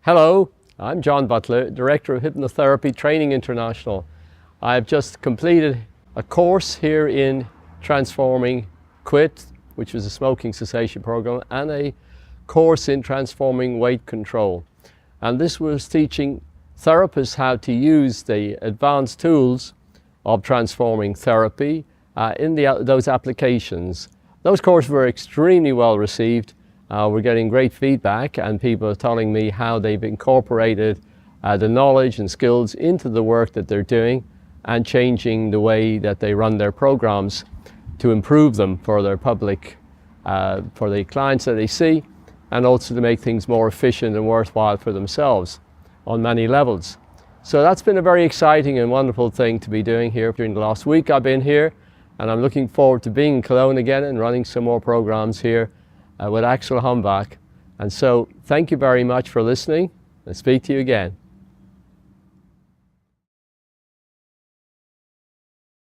Hello, I'm John Butler, Director of Hypnotherapy Training International. I've just completed a course here in transforming QUIT, which was a smoking cessation program, and a course in transforming weight control. And this was teaching therapists how to use the advanced tools of transforming therapy in those applications. Those courses were extremely well received. We're getting great feedback, and people are telling me how they've incorporated the knowledge and skills into the work that they're doing and changing the way that they run their programs to improve them for their public, for the clients that they see, and also to make things more efficient and worthwhile for themselves on many levels. So that's been a very exciting and wonderful thing to be doing here. During the last week I've been here, and I'm looking forward to being in Cologne again and running some more programs here with Axel Humbach. And so thank you very much for listening, and speak to you again.